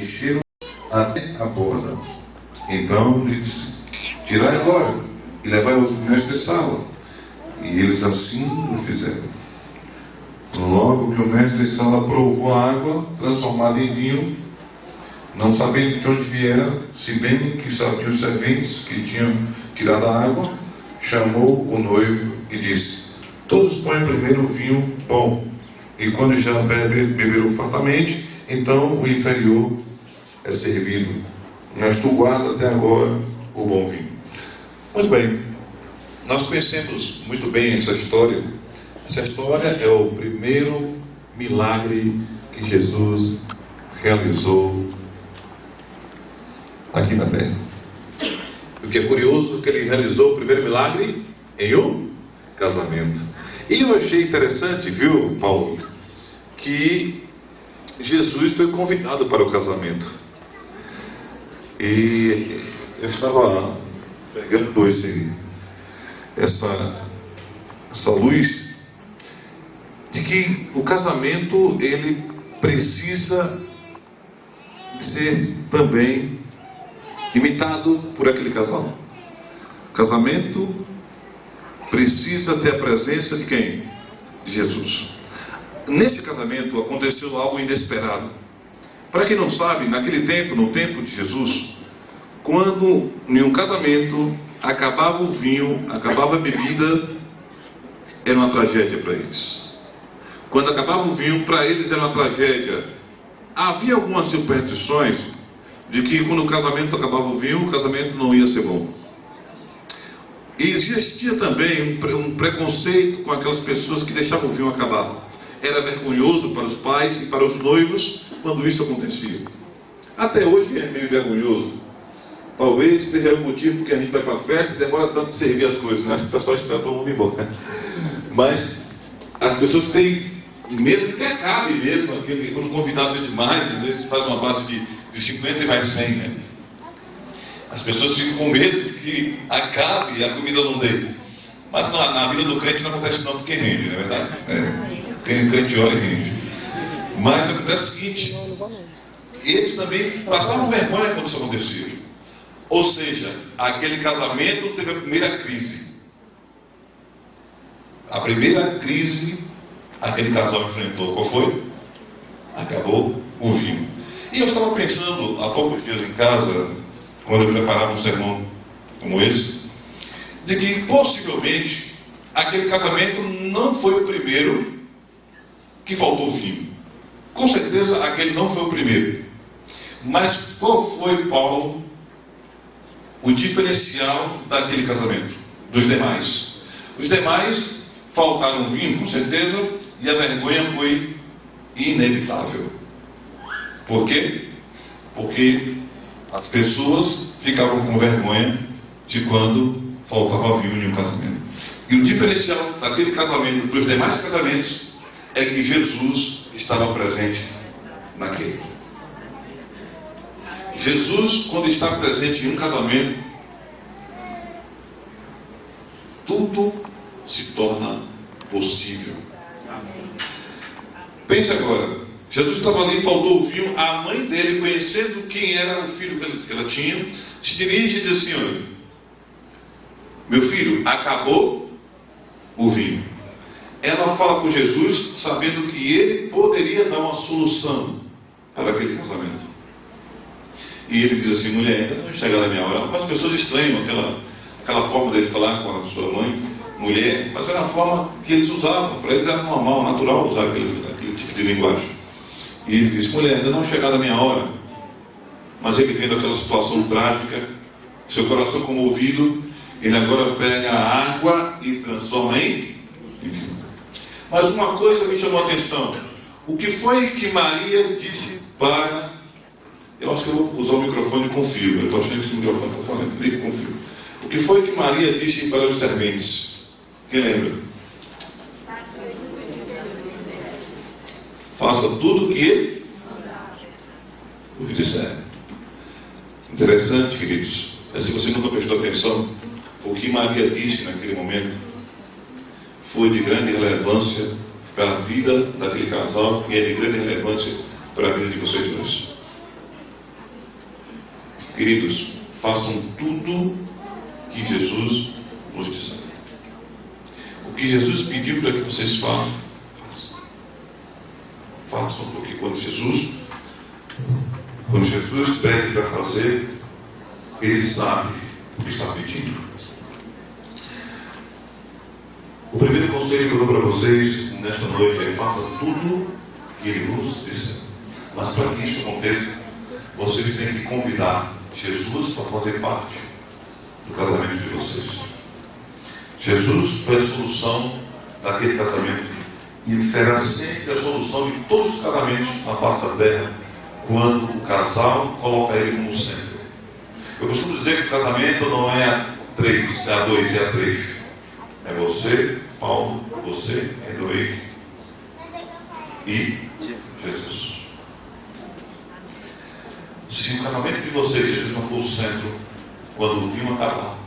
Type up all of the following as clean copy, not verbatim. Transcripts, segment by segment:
encheram até a borda. Então ele disse: tirai agora e levai aos mestres-sala. E eles assim o fizeram. Logo que o mestre-sala provou a água transformada em vinho, não sabendo de onde viera, se bem que sabiam os serventes que tinham tirado a água, chamou o noivo e disse: todos põem primeiro o vinho bom, e quando já beberam fartamente, então o inferior é servido. Mas tu guarda até agora o bom vinho. Muito bem, nós conhecemos muito bem essa história. Essa história é o primeiro milagre que Jesus realizou aqui na terra. O que é curioso é que ele realizou o primeiro milagre em um casamento. E eu achei interessante, viu, Paulo, que Jesus foi convidado para o casamento. E eu estava pegando essa luz de que o casamento, ele precisa ser também imitado por aquele casal. O casamento precisa ter a presença de quem? De Jesus. Nesse casamento aconteceu algo inesperado. Para quem não sabe, naquele tempo, no tempo de Jesus, quando em um casamento acabava o vinho, acabava a bebida, era uma tragédia para eles. Quando acabava o vinho, para eles era uma tragédia. Havia algumas superstições de que quando o casamento acabava o vinho, o casamento não ia ser bom. E existia também um preconceito com aquelas pessoas que deixavam o vinho acabar. Era vergonhoso para os pais e para os noivos quando isso acontecia. Até hoje é meio vergonhoso. Talvez seja o motivo porque a gente vai para a festa e demora tanto de servir as coisas, né? O pessoal espera todo mundo ir embora. Mas as pessoas têm medo de que acabe mesmo. Quando o convidado é demais, às vezes faz uma base de 50 e mais 100, né? As pessoas ficam com medo de que acabe e a comida não dê. Mas na vida do crente não acontece não, porque rende, não é verdade? Quem crente ora e rende. Mas acontece o seguinte: eles também passavam vergonha quando isso acontecia. Ou seja, aquele casamento teve a primeira crise. A primeira crise aquele casal enfrentou. Qual foi? Acabou o vinho. E eu estava pensando há poucos dias em casa, quando eu preparava um sermão como esse, de que possivelmente aquele casamento não foi o primeiro que faltou vinho. Com certeza aquele não foi o primeiro. Mas qual foi, Paulo, o diferencial daquele casamento dos demais? Os demais faltaram vinho, com certeza, e a vergonha foi inevitável. Por quê? Porque as pessoas ficavam com vergonha de quando faltava vinho em um casamento. E o diferencial daquele casamento dos demais casamentos é que Jesus estava presente naquele. Jesus, quando está presente em um casamento, tudo se torna possível. Pense agora, Jesus estava ali, faltou o vinho, a mãe dele, conhecendo quem era o filho que ela tinha, se dirige e diz assim: olha, meu filho, acabou o vinho. Ela fala com Jesus, sabendo que ele poderia dar uma solução para aquele casamento. E ele diz assim: mulher, ainda não chega na minha hora. Mas as pessoas estranham aquela forma dele falar com a sua mãe, mulher, mas era a forma que eles usavam. Para eles era normal, natural usar aquele tipo de linguagem. E ele diz: mulher, ainda não chegada a minha hora. Mas ele vendo aquela situação trágica, seu coração comovido, ele agora pega a água e transforma em vinho. Mas uma coisa me chamou a atenção: o que foi que Maria disse para... Eu acho que eu vou usar o microfone com fio. Eu estou achando que esse microfone está falando, liga com fio. O que foi que Maria disse para os serventes? Quem lembra? Faça tudo o que ele disser. Interessante, queridos. Mas se você nunca prestou atenção, o que Maria disse naquele momento foi de grande relevância para a vida daquele casal e é de grande relevância para a vida de vocês dois. Queridos, façam tudo que Jesus nos disser. O que Jesus pediu para que vocês façam, façam. Façam, porque quando Jesus pede para fazer, Ele sabe o que está pedindo. O primeiro conselho que eu dou para vocês nesta noite é: faça tudo que Ele nos disser. Mas para que isso aconteça, vocês têm que convidar Jesus para fazer parte do casamento de vocês. Jesus foi a solução daquele casamento e será sempre a solução de todos os casamentos na face da terra, quando o casal coloca Ele no centro. Eu costumo dizer que o casamento não é a 3, é a 2, é a 3. É você, Paulo, você, Edoíque e Jesus. Se o casamento de vocês, Jesus não for o centro, quando o vinho acabar,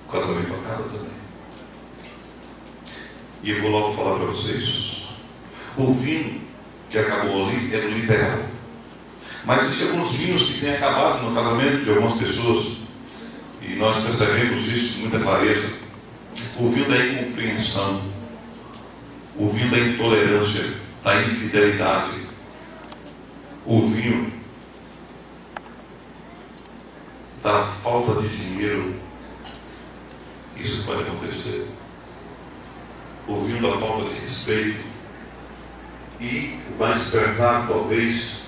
o casamento acaba também. E eu vou logo falar para vocês: o vinho que acabou ali é no literal. Mas existem alguns vinhos que têm acabado no casamento de algumas pessoas, e nós percebemos isso com muita clareza. O vinho da incompreensão, o vinho da intolerância, da infidelidade, o vinho da falta de dinheiro. Isso pode acontecer. O vinho da falta de respeito e, o mais pesado talvez,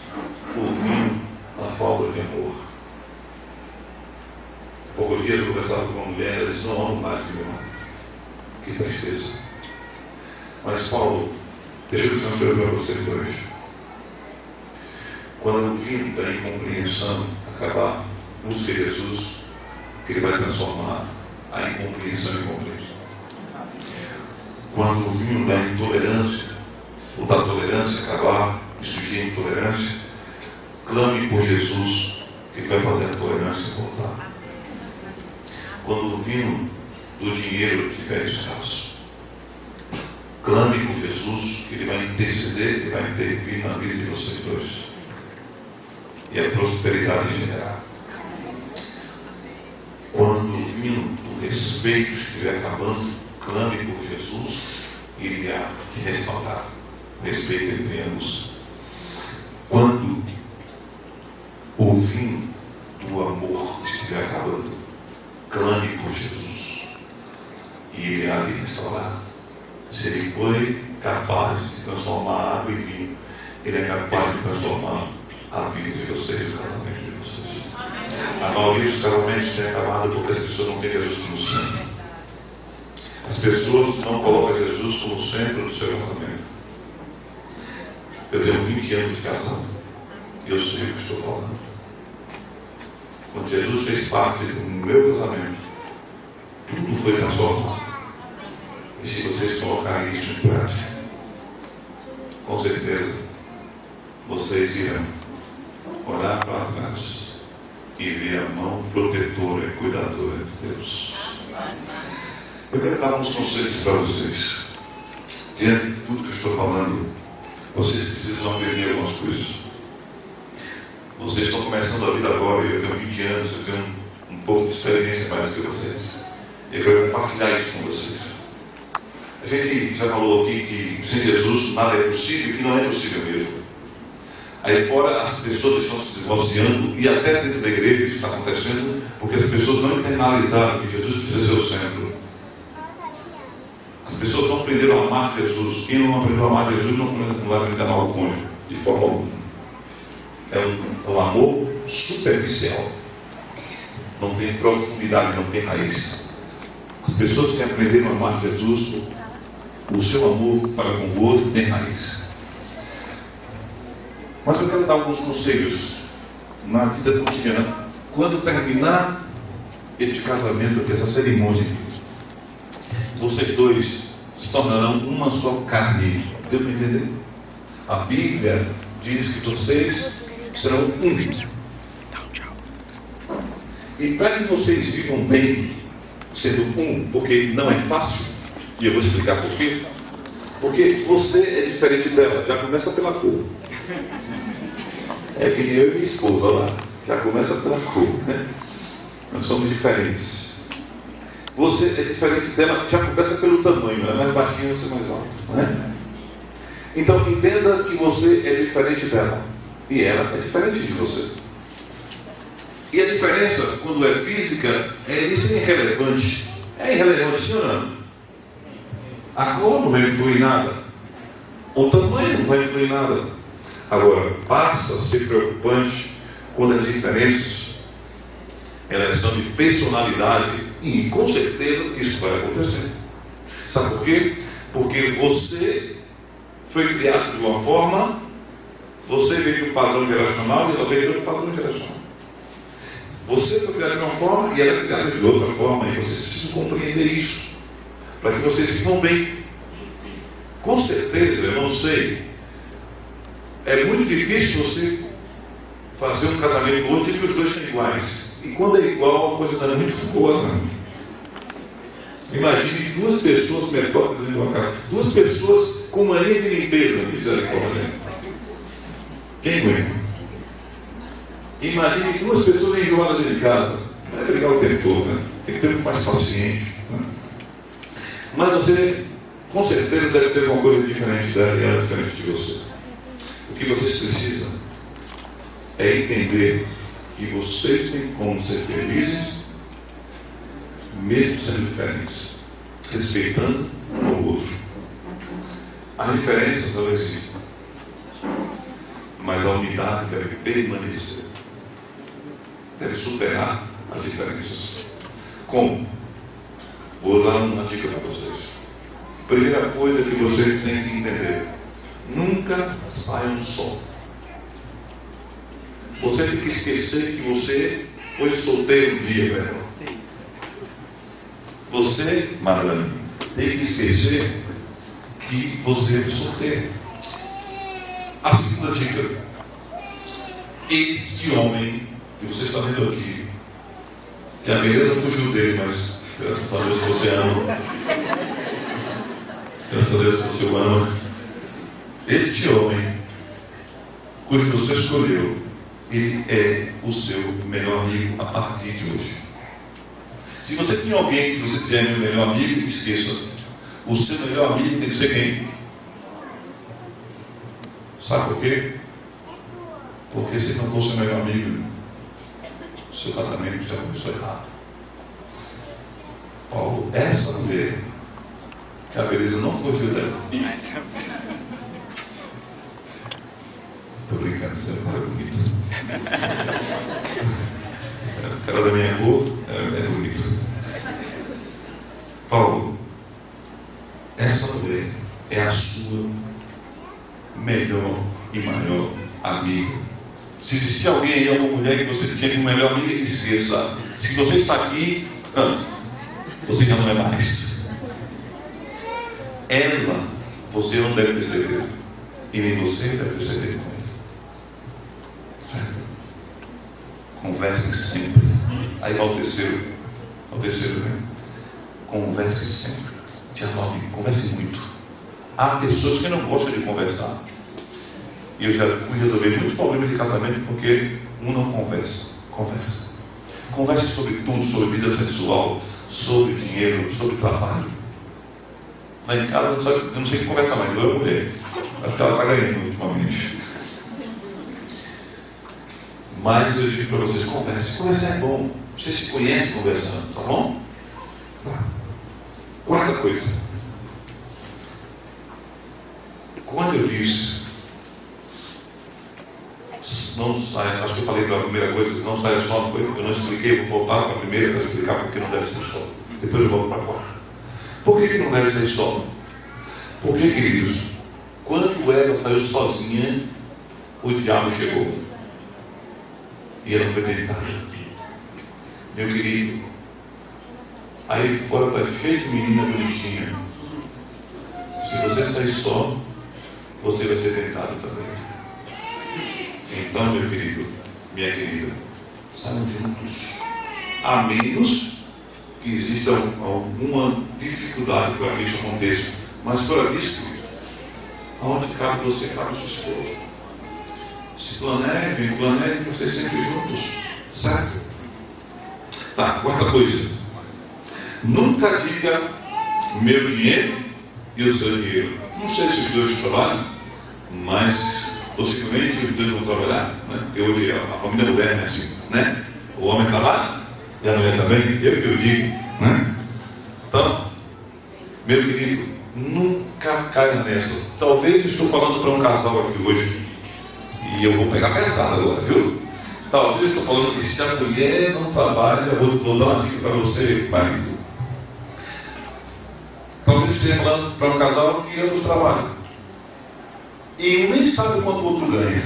o vinho da falta de amor. Há poucos dias eu conversava com uma mulher, ela disse: não amo mais meu irmão. Que tristeza. Mas Paulo, deixa eu dizer uma coisa para vocês dois. Quando o vinho da incompreensão acabar, busque Jesus, que Ele vai transformar a incompreensão em compreensão. Quando o vinho da intolerância ou da tolerância acabar e surgir a intolerância, clame por Jesus, que vai fazer a tolerância voltar. Quando o vinho do dinheiro estiver escasso, clame por Jesus, que Ele vai interceder, Ele vai intervir na vida de vocês dois. E a prosperidade chegará. Quando o vinho do respeito estiver acabando, clame por Jesus e Ele há de restaurar o respeito entre ambos. Quando o vinho do amor estiver acabando, clame por Jesus e Ele há de restaurar. Se Ele foi capaz de transformar água em vinho, Ele é capaz de transformar a vida de vocês, o casamento de vocês. A maioria dos casamentos tem acabado porque as pessoas não têm Jesus como centro. As pessoas não colocam Jesus como centro do seu casamento. Eu tenho 20 anos de casado e eu sei o que estou falando. Quando Jesus fez parte do meu casamento, tudo foi transformado. E se vocês colocarem isso em prática, com certeza vocês irão olhar para trás e ver a mão protetora e cuidadora de Deus. Eu quero dar uns conselhos para vocês. Diante de tudo que eu estou falando, vocês precisam aprender algumas coisas. Vocês estão começando a vida agora, eu tenho 20 anos, eu tenho um pouco de experiência mais do que vocês. E eu quero compartilhar isso com vocês. A gente já falou aqui que sem Jesus nada é possível, e não é possível mesmo. Aí fora as pessoas estão se divorciando, e até dentro da igreja isso está acontecendo, porque as pessoas não internalizaram que Jesus precisa ser o centro. As pessoas não aprenderam a amar Jesus. Quem não aprendeu a amar Jesus não vai aprender a amar o cônjuge, de forma alguma. É um amor superficial. Não tem profundidade, não tem raiz. As pessoas que aprenderam a amar Jesus, o seu amor para com o outro tem raiz. Mas eu quero dar alguns conselhos na vida cotidiana. Quando terminar este casamento aqui, essa cerimônia, vocês dois se tornarão uma só carne. Deu para entender? A Bíblia diz que vocês serão um. E para que vocês vivam bem sendo um, porque não é fácil, e eu vou explicar por quê. Porque você é diferente dela, já começa pela cor. É que nem eu e minha esposa, olha lá. Já começa pela cor, né? Nós somos diferentes. Você é diferente dela, já começa pelo tamanho. Ela é mais baixinha, você é mais alto, né? Então entenda que você é diferente dela. E ela é diferente de você. E a diferença, quando é física, isso é irrelevante. É irrelevante, sim ou não? A cor não vai influir em nada. O tamanho não vai influir em nada. Agora, passa a ser preocupante quando as diferenças elas são de personalidade, e com certeza isso vai acontecer. Sabe por quê? Porque você foi criado de uma forma, você veio do padrão geracional e ela veio do padrão geracional. Você foi criado de uma forma e ela é criada de outra forma, e vocês precisam compreender isso, para que vocês vivam bem. Com certeza, eu não sei, é muito difícil você fazer um casamento hoje e que os dois são iguais. E quando é igual, a coisa está muito boa, não. Imagine duas pessoas metódicas dentro de uma casa. Duas pessoas com mania de limpeza. Misericórdia. Quem aguenta? Imagine duas pessoas enjoadas dentro de casa. Não é brigar o tempo todo, né? Tem que ter um pouco mais paciente. Né? Mas você, com certeza, deve ter alguma coisa diferente dela e ela é diferente de você. O que vocês precisam é entender que vocês têm como ser felizes, mesmo sendo diferentes, respeitando um ao outro. As diferenças não existem, mas a unidade deve permanecer, deve superar as diferenças. Como? Vou dar uma dica para vocês. Primeira coisa que vocês têm que entender: nunca saiam só. Você tem que esquecer que você foi solteiro um dia, velho. Você, Marlene, tem que esquecer que você é solteiro. A segunda dica: este homem que você está vendo aqui, que a beleza fugiu dele, mas graças a Deus você ama. Graças a Deus você o ama. Este homem, cujo você escolheu, ele é o seu melhor amigo a partir de hoje. Se você tem alguém que você tem como melhor amigo, esqueça. O seu melhor amigo tem que ser quem? Sabe por quê? Porque se não fosse o melhor amigo, seu casamento já começou errado. Paulo, essa mulher, que a beleza não fugiu dela. Estou brincando, você não é bonito. O cara da minha cor é bonito. Paulo, essa mulher é a sua melhor e maior amiga. Se existir alguém aí, alguma mulher que você tem como melhor amiga, esqueça. Se você está aqui, você já não é mais. Ela, você não deve ter segredo. E nem você deve ter segredo com ela. Certo? Converse sempre. Aí vai o terceiro, né? Converse sempre. Dialogue, converse muito. Há pessoas que não gostam de conversar. E eu já fui resolver muitos problemas de casamento porque um não conversa. Converse. Converse sobre tudo, sobre vida sexual, sobre dinheiro, sobre trabalho. Lá em casa eu não sei o que conversar mais, eu mulher. Porque ela está ganhando ultimamente. Mas eu digo para vocês, converse. Conversar é bom. Vocês se conhecem conversando, tá bom? Quarta coisa. Quando eu disse, não saia, acho que eu falei para a primeira coisa, não saia só, eu não expliquei, vou voltar para a primeira para explicar porque não deve ser só. Depois eu volto para a quarta. Por que não deve ser só? Porque, queridos, quando ela saiu sozinha, o diabo chegou. E ela foi deitada. Meu querido, aí fora está cheio de menina bonitinha. Se você sair só, você vai ser tentado também. Então, meu querido, minha querida, saiam juntos. A menos que exista alguma dificuldade para que isso aconteça. Mas fora disso, aonde cabe você, cabe o seu esposo. Se planejem, vocês sempre juntos. Certo? Tá, quarta coisa. Nunca diga meu dinheiro e o seu dinheiro. Não sei se os dois trabalham, mas possivelmente os dois vão trabalhar, né? Porque hoje a família moderna é assim, né? O homem trabalha e a mulher também, eu que eu digo, né? Então, meu querido, nunca caia nessa. Talvez estou falando para um casal aqui hoje, e eu vou pegar pesado agora, viu? Talvez estou falando que se a mulher não trabalha, eu vou dar uma dica para você, marido. Talvez esteja falando para um casal que ambos trabalham. E nem sabe quanto o outro ganha.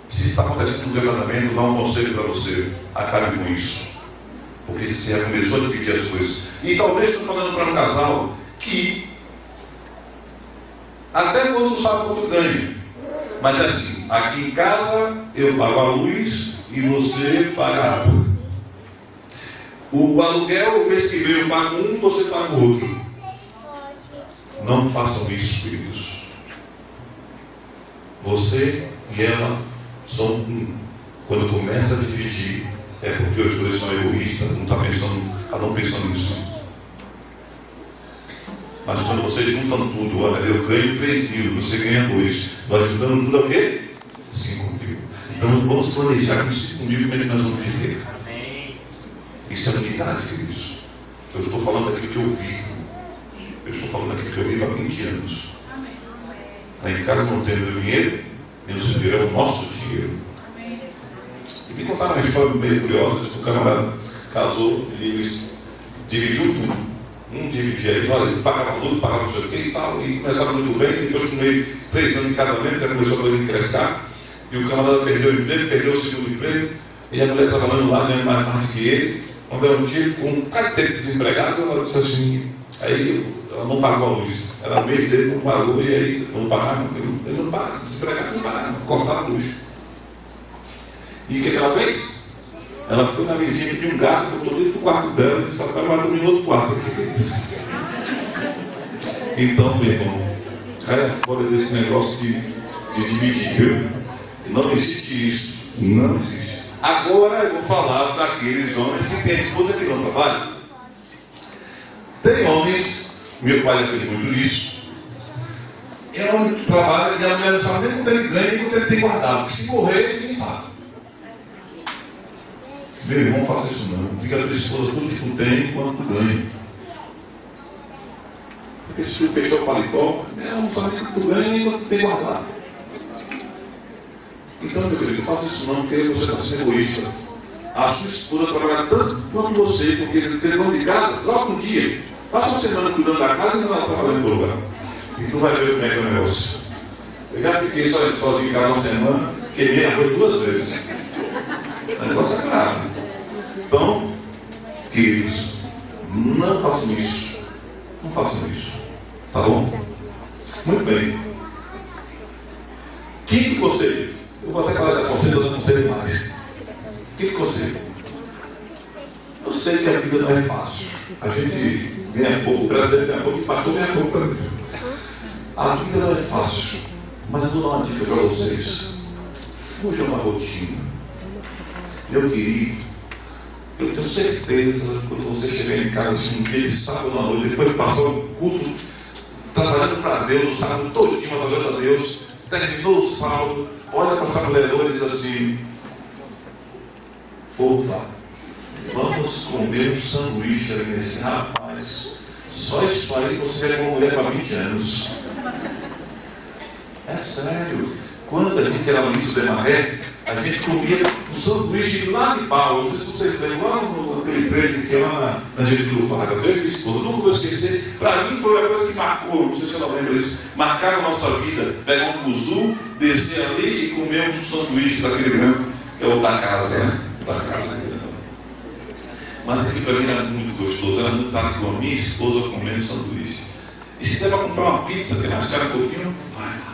Se está acontecendo no seu casamento, dá um conselho para você. Acabe com isso. Porque você já começou a dividir as coisas. E talvez estou falando para um casal que até quando sabe quanto ganha. Mas é assim, aqui em casa eu pago a luz e você paga a água. O aluguel, o mês que vem eu pago um, você paga o outro. Não façam isso, queridos. Você e ela são um. Quando começa a dividir, é porque os dois são egoístas, não está pensando, cada um pensando nisso. Mas quando vocês juntam tudo, olha, eu ganho 3 mil, você ganha 2, nós juntamos tudo a quê? 5 mil. Então vamos planejar com 5 mil como é que nós vamos viver. Isso é unidade, queridos. Eu estou falando daquilo que eu vivo. Eu estou falando daquilo que eu vivo há 20 anos. Lá em casa não tem meu dinheiro, nem o seu dinheiro, é o nosso dinheiro. E me contaram uma história meio curiosa. O camarada casou e eles dividiu tudo. Um dividia, ele pagava tudo, pagava não sei o que e tal, e começava muito bem. Depois, com meio 3 anos de casamento, já começou a fazer ingressar, e o camarada perdeu o emprego, perdeu o segundo emprego, e a mulher trabalhando lá, ganhando mais que ele. Quando ela um dia com um carteiro de desempregado, ela disse assim, aí ela não pagou a luz. Era mês dele, não pagou, e aí não pagava, ele não paga, desempregado não paga, cortava a luz. E o que ela fez? Ela foi na vizinha de um gato, botou dentro do quarto dela, e só que ela dormir no outro quarto. Então, meu irmão, caia fora desse negócio de dividir, viu? Não existe isso. Não existe. Agora eu vou falar para aqueles homens que têm esposa que não trabalham. Tem homens, meu pai já fez muito isso. É homem que trabalha e a mulher não sabe nem quanto ele ganha e quanto ele tem guardado. Porque se morrer, ninguém sabe. Meu irmão, não faça isso não. Diga a tua esposa tudo que tu tem quanto tu ganha. Porque se tu fechou o paletó, ela não sabe quanto tu ganha nem quanto tu tem guardado. Então, meu querido, não faça isso não, porque você está sendo egoísta. A sua esposa trabalha tanto quanto você, porque você não de casa, troca um dia. Passa uma semana cuidando da casa e não ela trabalhando no lugar. E tu vai ver como é que é o negócio. Eu já fiquei sozinho em casa uma semana, queimei a arroz 2 vezes. O negócio é claro. Então, queridos, não façam isso. Não façam isso. Tá bom? Muito bem. Quinto conselho. Eu vou até falar da conselho, eu não sei mais. Quinto conselho. Eu sei que a vida não é fácil. A gente ganha pouco, o brasileiro ganha pouco, o pastor ganha pouco também. A vida não é fácil. Mas eu vou dar uma dica para vocês. Fujam da rotina. Meu querido, eu tenho certeza, quando você chegar em casa assim, um dia de sábado à noite, depois de passar o culto trabalhando para Deus, o sábado todinho trabalhando a Deus, terminou o sábado, olha para essa mulher e diz assim: opa, vamos comer um sanduíche ali nesse rapaz. Só isso aí você é uma mulher para 20 anos. É sério. Quando a gente era no início da Maré, a gente comia um sanduíche lá de pau. Não sei se vocês lembram, lá naquele prédio que é lá na Getúlio Vargas. Eu e minha esposa, nunca vou esquecer. Para mim foi uma coisa que marcou, não sei se ela lembra disso. Marcaram a nossa vida. Pegar um cuzu, descer ali e comer um sanduíche daquele grande, que é o da casa, né? Da casa. Mas aqui para mim era muito gostoso. Era muito tarde com a minha esposa comendo sanduíche. E se der para comprar uma pizza, tem mais cara um pouquinho, vai lá.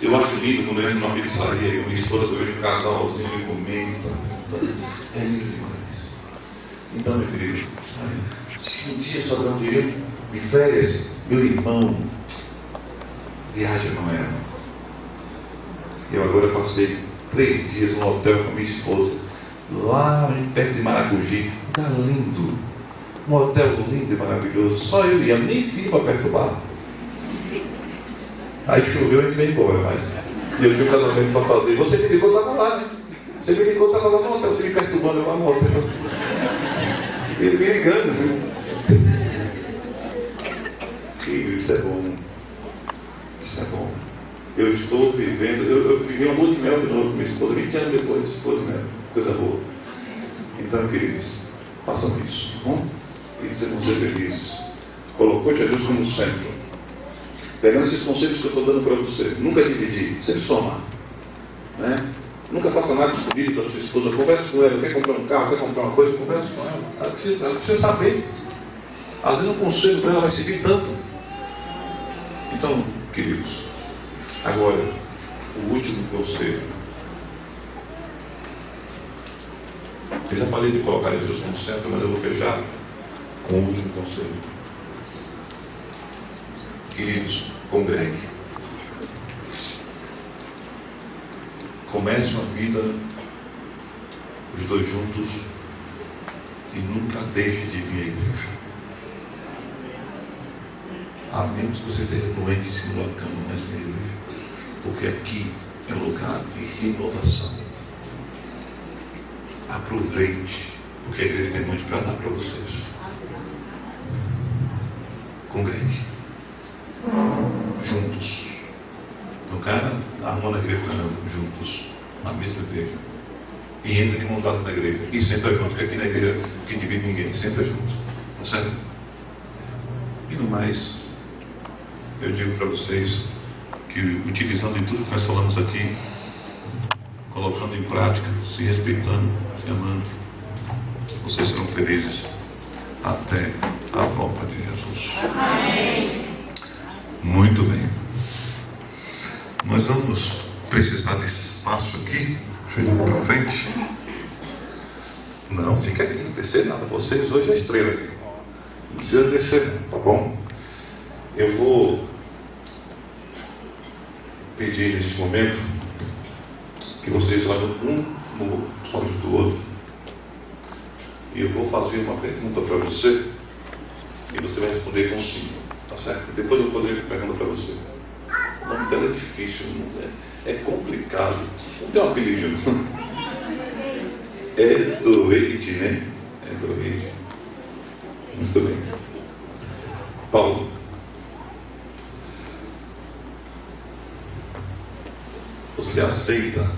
Eu acho lindo quando eu entro numa pizzaria com minha esposa, eu vejo um casalzinho comendo. É lindo demais. Então, meu querido, se um dia sobrar um dinheiro de férias, meu irmão, viaja com ela. Eu agora passei 3 dias no hotel com a minha esposa, lá perto de Maragogi. Tá lindo. Um hotel lindo e maravilhoso. Só eu e ela, nem filho para perturbar. Aí choveu e a gente veio embora, mas eu tinha um casamento para fazer. Você me ligou, estava lá, né? Você me ligou, estava lá no hotel, você me perturbando lá no hotel. Ele me ligando, viu? Filho, isso é bom. Isso é bom. Eu estou vivendo, eu vivi uma lua de mel de novo com minha esposa, 20 anos depois, lua de mel, coisa boa. Então, queridos, façam isso, tá bom? E vão ser felizes. Colocou Jesus como centro. Pegando esses conceitos que eu estou dando para você. Nunca dividir, sempre somar. Né? Nunca faça nada escondido para sua esposa. Converse com ela, quer comprar um carro, quer comprar uma coisa, converse com ela. Ela precisa saber. Às vezes um conselho para ela vai servir tanto. Então, queridos, agora, o último conselho. Eu já falei de colocar Jesus como centro, mas eu vou fechar com o último conselho. Queridos, congregue. Comece uma vida, os dois juntos, e nunca deixe de vir à igreja. A menos que você esteja doente em cima da cama, mas na igreja. Porque aqui é lugar de renovação. Aproveite, porque a igreja tem muito para dar para vocês. Congregue. Juntos. No cara, arrumando a igreja, juntos. Na mesma igreja. E entra de montado na igreja. E sempre é junto, porque aqui na igreja que divide ninguém, sempre é junto. Tá certo? E no mais, eu digo para vocês que, utilizando em tudo que nós falamos aqui, colocando em prática, se respeitando, se amando, vocês serão felizes até a volta de Jesus. Amém. Muito bem. Nós vamos precisar de espaço aqui. Deixa eu ir para frente. Não, fica aqui, não descer nada. Vocês hoje é estrela aqui. Não precisa descer, tá bom? Eu vou pedir neste momento que vocês olhem um nos olhos do outro. E eu vou fazer uma pergunta para você e você vai responder com sim, tá certo? Depois eu vou fazer uma pergunta para você. O nome dela é difícil, é complicado. Não tem um apelido, não. É Doide, né? É Doide. Muito bem. Paulo. Você aceita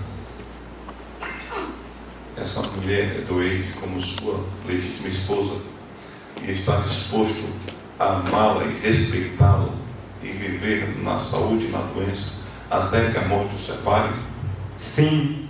essa mulher Doide como sua legítima esposa e está disposto a amá-la e respeitá-la e viver na saúde e na doença até que a morte o separe? Sim.